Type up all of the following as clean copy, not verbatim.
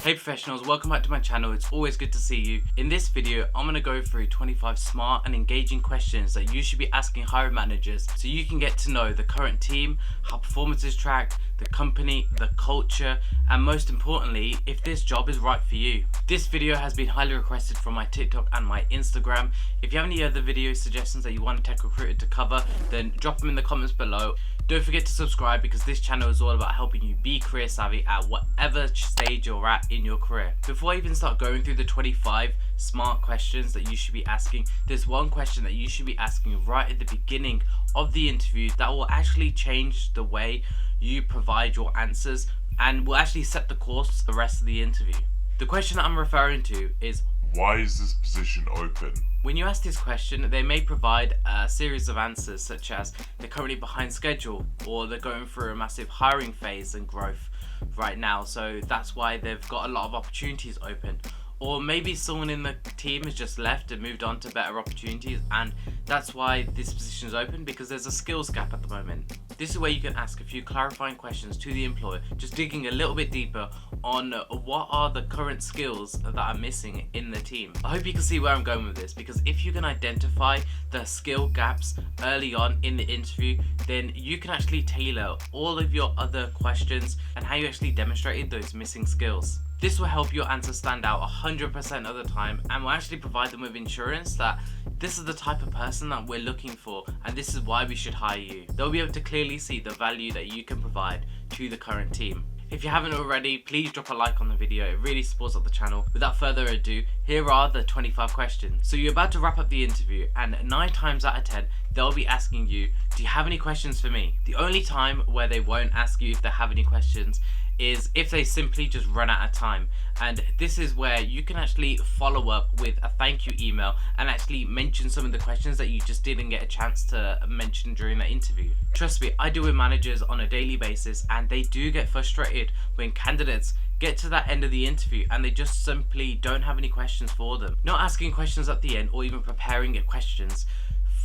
Hey professionals, welcome back to my channel. It's always good to see you. In this video, I'm going to go through 25 smart and engaging questions that you should be asking hiring managers so you can get to know the current team, how performance is tracked, the company, the culture, and most importantly, if this job is right for you. This video has been highly requested from my TikTok and my Instagram. If you have any other video suggestions that you want a tech recruiter to cover, then drop them in the comments below. Don't forget to subscribe because this channel is all about helping you be career savvy at whatever stage you're at in your career. Before I even start going through the 25 smart questions that you should be asking, there's one question that you should be asking right at the beginning of the interview that will actually change the way you provide your answers and will actually set the course for the rest of the interview. The question that I'm referring to is, why is this position open? when you ask this question, they may provide a series of answers such as they're currently behind schedule or they're going through a massive hiring phase and growth right now, so that's why they've got a lot of opportunities open. Or maybe someone in the team has just left and moved on to better opportunities, and that's why this position is open, because there's a skills gap at the moment. This is where you can ask a few clarifying questions to the employer, just digging a little bit deeper on what are the current skills that are missing in the team. I hope you can see where I'm going with this, because if you can identify the skill gaps early on in the interview, then you can actually tailor all of your other questions and how you actually demonstrated those missing skills. This will help your answer stand out 100% of the time and will actually provide them with insurance that this is the type of person that we're looking for and this is why we should hire you. They'll be able to clearly see the value that you can provide to the current team. If you haven't already, please drop a like on the video. It really supports up the channel. Without further ado, here are the 25 questions. So you're about to wrap up the interview, and 9 times out of 10, they'll be asking you, do you have any questions for me? The only time where they won't ask you if they have any questions is if they simply just run out of time, and this is where you can actually follow up with a thank you email and actually mention some of the questions that you just didn't get a chance to mention during that interview. Trust me, I deal with managers on a daily basis and they do get frustrated when candidates get to that end of the interview and they just simply don't have any questions for them. Not asking questions at the end or even preparing questions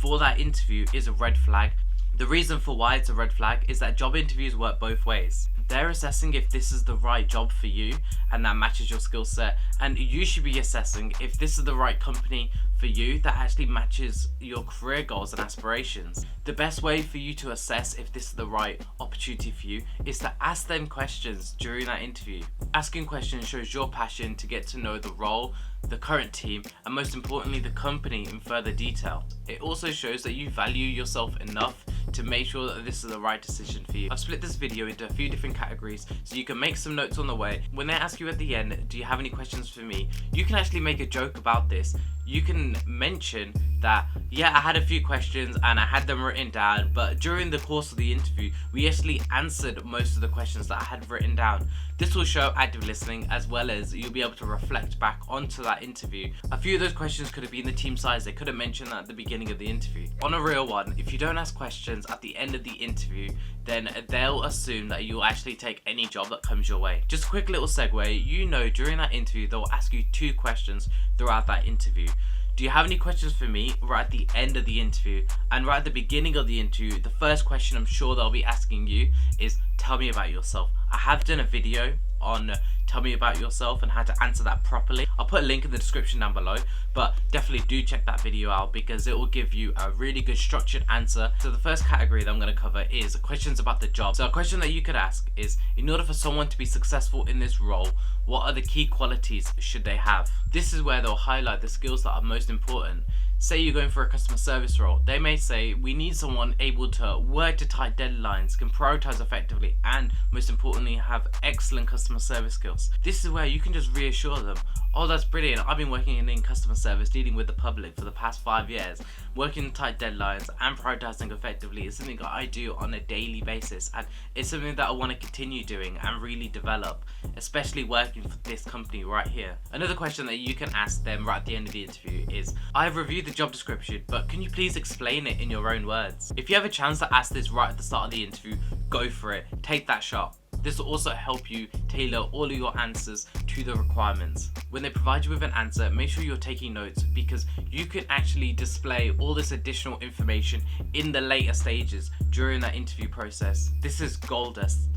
for that interview is a red flag. The reason for why it's a red flag is that job interviews work both ways. They're assessing if this is the right job for you and that matches your skill set, and you should be assessing if this is the right company for you that actually matches your career goals and aspirations. The best way for you to assess if this is the right opportunity for you is to ask them questions during that interview. Asking questions shows your passion to get to know the role, the current team, and most importantly the company in further detail. It also shows that you value yourself enough to make sure that this is the right decision for you. I've split this video into a few different categories so you can make some notes on the way. When they ask you at the end, do you have any questions for me, you can actually make a joke about this. You can mention that, yeah, I had a few questions and I had them written down, but during the course of the interview, we actually answered most of the questions that I had written down. This will show active listening, as well as you'll be able to reflect back onto that interview. A few of those questions could have been the team size. They could have mentioned that at the beginning of the interview. On a real one, if you don't ask questions at the end of the interview, then they'll assume that you'll actually take any job that comes your way. Just a quick little segue, you know during that interview, they'll ask you 2 questions throughout that interview. Do you have any questions for me right at the end of the interview? And right at the beginning of the interview, the first question I'm sure they'll be asking you is, tell me about yourself. I have done a video on tell me about yourself and how to answer that properly. I'll put a link in the description down below, but definitely do check that video out because it will give you a really good structured answer. So the first category that I'm going to cover is questions about the job. So a question that you could ask is, in order for someone to be successful in this role, what are the key qualities should they have? This is where they'll highlight the skills that are most important. Say you're going for a customer service role, they may say we need someone able to work to tight deadlines, can prioritize effectively, and most importantly have excellent customer service skills. This is where you can just reassure them, oh, that's brilliant, I've been working in customer service dealing with the public for the past 5 years. Working tight deadlines and prioritizing effectively is something that I do on a daily basis, and it's something that I want to continue doing and really develop, especially working for this company right here. Another question that you can ask them right at the end of the interview is, I've reviewed the job description, but can you please explain it in your own words? If you have a chance to ask this right at the start of the interview, go for it, take that shot. This will also help you tailor all of your answers to the requirements. When they provide you with an answer, make sure you're taking notes because you can actually display all this additional information in the later stages during that interview process. This is gold dust.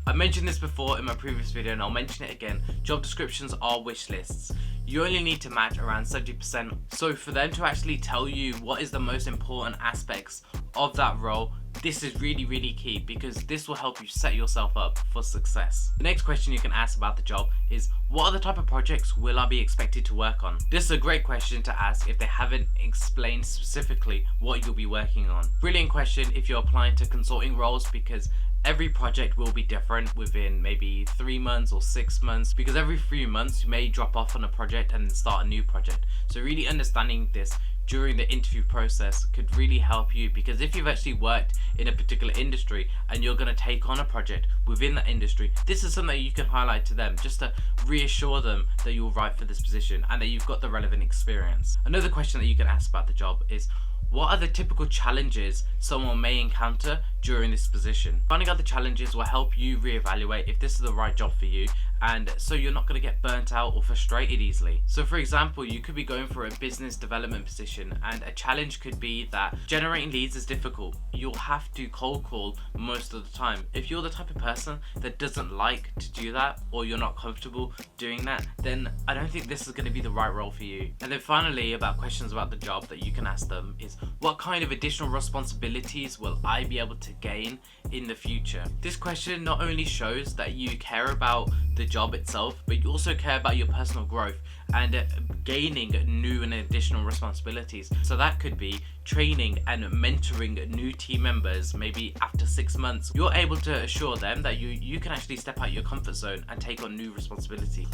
I mentioned this before in my previous video and I'll mention it again. Job descriptions are wish lists. You only need to match around 70%. So for them to actually tell you what is the most important aspects of that role, this is really key, because this will help you set yourself up for success. The next question you can ask about the job is, what other type of projects will I be expected to work on? This is a great question to ask if they haven't explained specifically what you'll be working on. Brilliant question if you're applying to consulting roles, because every project will be different within maybe 3 months or 6 months, because every 3 months you may drop off on a project and then start a new project. So really understanding this during the interview process could really help you, because if you've actually worked in a particular industry and you're going to take on a project within that industry, this is something that you can highlight to them just to reassure them that you're right for this position and that you've got the relevant experience. Another question that you can ask about the job is, what are the typical challenges someone may encounter during this position? Finding out the challenges will help you reevaluate if this is the right job for you, and so you're not going to get burnt out or frustrated easily. So for example, you could be going for a business development position, and a challenge could be that generating leads is difficult. You'll have to cold call most of the time. If you're the type of person that doesn't like to do that, or you're not comfortable doing that, then I don't think this is going to be the right role for you. And then finally, about questions about the job that you can ask them is, what kind of additional responsibilities will I be able to gain in the future? This question not only shows that you care about the job itself, but you also care about your personal growth and gaining new and additional responsibilities. So that could be training and mentoring new team members. Maybe after 6 months, you're able to assure them that you can actually step out your comfort zone and take on new responsibilities.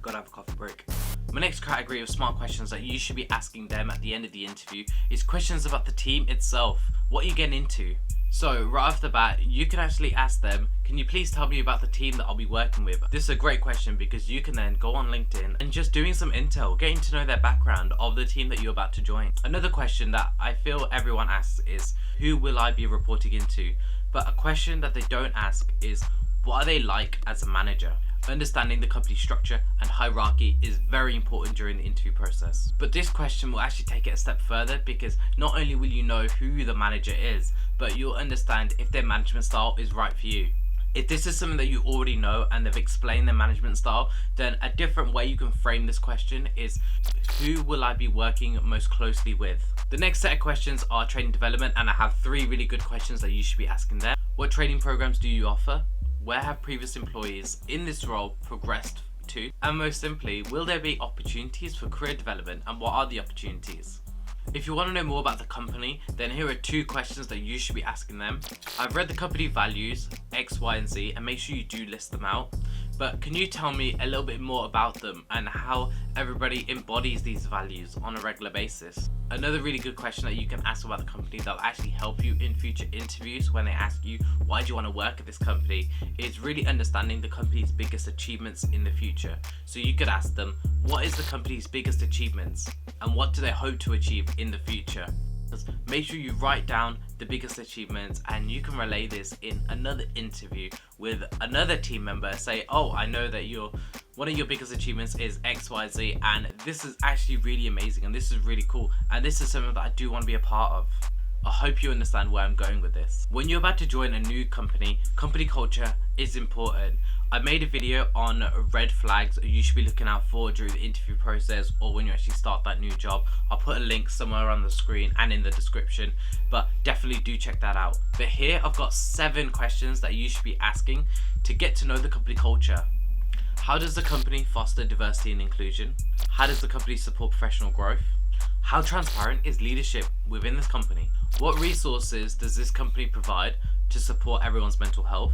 Gotta have a coffee break. My next category of smart questions that you should be asking them at the end of the interview is questions about the team itself. What are you getting into? So right off the bat, you can actually ask them, can you please tell me about the team that I'll be working with? This is a great question, because you can then go on LinkedIn and just doing some intel, getting to know their background of the team that you're about to join. Another question that I feel everyone asks is, who will I be reporting into? But a question that they don't ask is, what are they like as a manager? Understanding the company structure and hierarchy is very important during the interview process. But this question will actually take it a step further, because not only will you know who the manager is, but you'll understand if their management style is right for you. If this is something that you already know and they've explained their management style, then a different way you can frame this question is, who will I be working most closely with? The next set of questions are training development, and I have 3 really good questions that you should be asking them. What training programs do you offer? Where have previous employees in this role progressed to? And most simply, will there be opportunities for career development, and what are the opportunities? If you want to know more about the company, then here are 2 questions that you should be asking them. I've read the company values, X, Y, and Z, and make sure you do list them out. But can you tell me a little bit more about them and how everybody embodies these values on a regular basis? Another really good question that you can ask about the company that will actually help you in future interviews when they ask you, why do you want to work at this company, is really understanding the company's biggest achievements in the future. So you could ask them, what is the company's biggest achievements and what do they hope to achieve in the future? Make sure you write down the biggest achievements, and you can relay this in another interview with another team member. Say, oh, I know that one of your biggest achievements is XYZ, and this is actually really amazing, and this is really cool, and this is something that I do want to be a part of. I hope you understand where I'm going with this. When you're about to join a new company, company culture is important. I made a video on red flags you should be looking out for during the interview process, or when you actually start that new job. I'll put a link somewhere on the screen and in the description, but definitely do check that out. But here I've got 7 questions that you should be asking to get to know the company culture. How does the company foster diversity and inclusion? How does the company support professional growth? How transparent is leadership within this company? What resources does this company provide to support everyone's mental health?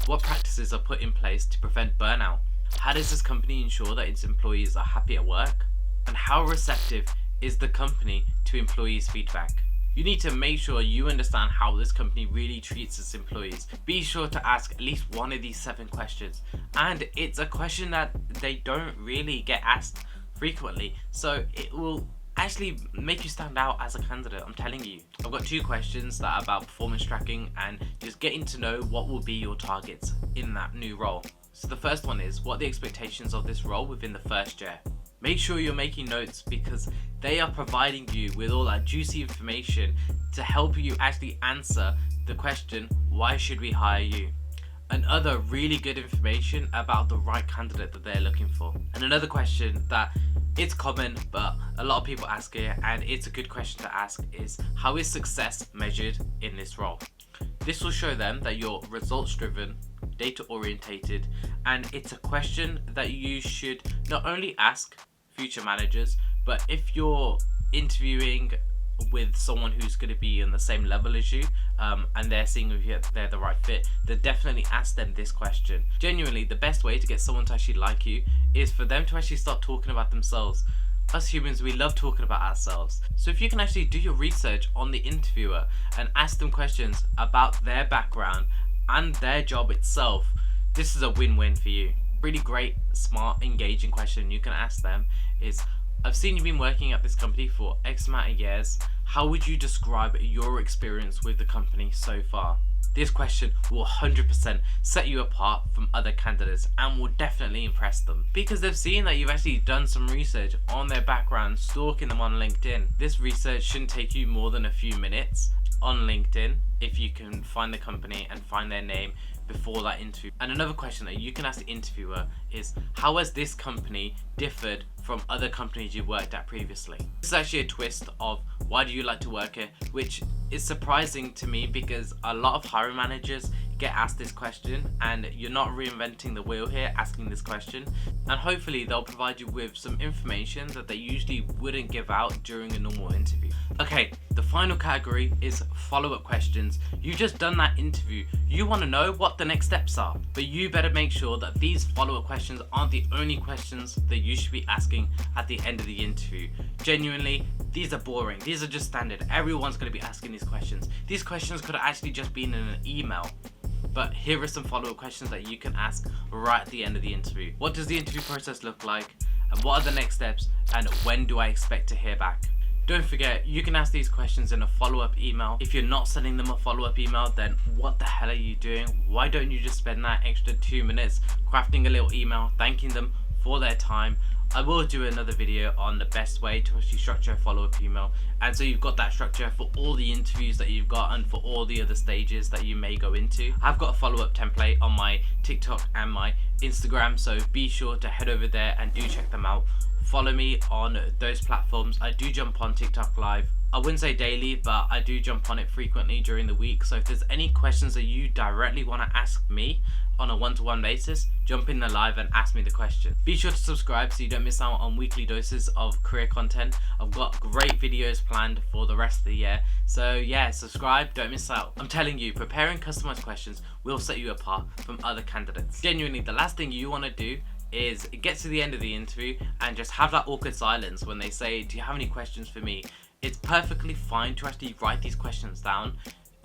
What practices are put in place to prevent burnout? How does this company ensure that its employees are happy at work? And how receptive is the company to employees' feedback? You need to make sure you understand how this company really treats its employees. Be sure to ask at least one of these 7 questions. And it's a question that they don't really get asked frequently, so it will actually make you stand out as a candidate, I'm telling you. I've got 2 questions that are about performance tracking and just getting to know what will be your targets in that new role. So the first one is, what are the expectations of this role within the first year? Make sure you're making notes because they are providing you with all that juicy information to help you actually answer the question, why should we hire you? And other really good information about the right candidate that they're looking for. And another question that it's common but a lot of people ask it, and it's a good question to ask, is how is success measured in this role? This will show them that you're results driven, data orientated, and it's a question that you should not only ask future managers, but if you're interviewing with someone who's going to be on the same level as you, and they're seeing if they're the right fit, then definitely ask them this question. Genuinely, the best way to get someone to actually like you is for them to actually start talking about themselves. Us humans, we love talking about ourselves. So if you can actually do your research on the interviewer and ask them questions about their background and their job itself, this is a win-win for you. Really great, smart, engaging question you can ask them is, I've seen you've been working at this company for X amount of years. How would you describe your experience with the company so far? This question will 100% set you apart from other candidates and will definitely impress them because they've seen that you've actually done some research on their background, stalking them on LinkedIn. This research shouldn't take you more than a few minutes on LinkedIn if you can find the company and find their name before that interview. And another question that you can ask the interviewer is, how has this company differed from other companies you worked at previously? This is actually a twist of why do you like to work here, which is surprising to me because a lot of hiring managers get asked this question, and you're not reinventing the wheel here asking this question, and hopefully they'll provide you with some information that they usually wouldn't give out during a normal interview. Okay, the final category is follow-up questions. You've just done that interview, you want to know what the next steps are, but you better make sure that these follow-up questions aren't the only questions that you should be asking at the end of the interview. Genuinely, these are boring, these are just standard, everyone's going to be asking these questions. These questions could have actually just been in an email. But here are some follow-up questions that you can ask right at the end of the interview. What does the interview process look like? And what are the next steps? And when do I expect to hear back? Don't forget, you can ask these questions in a follow-up email. If you're not sending them a follow-up email, then what the hell are you doing? Why don't you just spend that extra 2 minutes crafting a little email, thanking them for their time? I will do another video on the best way to actually structure a follow-up email, and so you've got that structure for all the interviews that you've got and for all the other stages that you may go into. I've got a follow-up template on my TikTok and my Instagram, so be sure to head over there and do check them out. Follow me on those platforms. I do jump on TikTok live. I wouldn't say daily, but I do jump on it frequently during the week. So if there's any questions that you directly want to ask me on a one-to-one basis, jump in the live and ask me the question. Be sure to subscribe so you don't miss out on weekly doses of career content. I've got great videos planned for the rest of the year. So yeah, subscribe, don't miss out. I'm telling you, preparing customized questions will set you apart from other candidates. Genuinely, the last thing you want to do is get to the end of the interview and just have that awkward silence when they say, do you have any questions for me? It's perfectly fine to actually write these questions down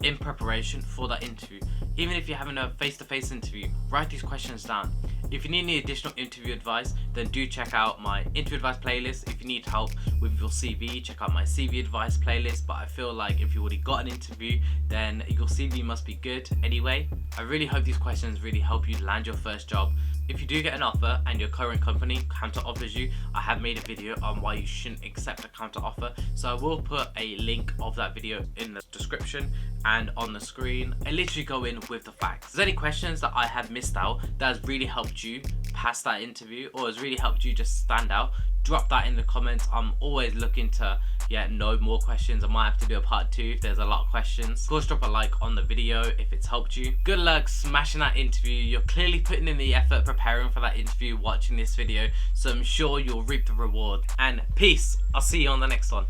in preparation for that interview. Even if you're having a face-to-face interview, write these questions down. If you need any additional interview advice, then do check out my interview advice playlist. If you need help with your CV, check out my CV advice playlist. But I feel like if you already got an interview, then your CV must be good anyway. I really hope these questions really help you land your first job. If you do get an offer and your current company counter offers you, I have made a video on why you shouldn't accept a counter offer. So I will put a link of that video in the description and on the screen. I literally go in with the facts. If there's any questions that I have missed out that has really helped you pass that interview or has really helped you just stand out, drop that in the comments. I'm always looking to know more questions. I might have to do a part 2 if there's a lot of questions. Of course, drop a like on the video if it's helped you. Good luck smashing that interview. You're clearly putting in the effort preparing for that interview, watching this video, so I'm sure you'll reap the reward. And peace. I'll see you on the next one.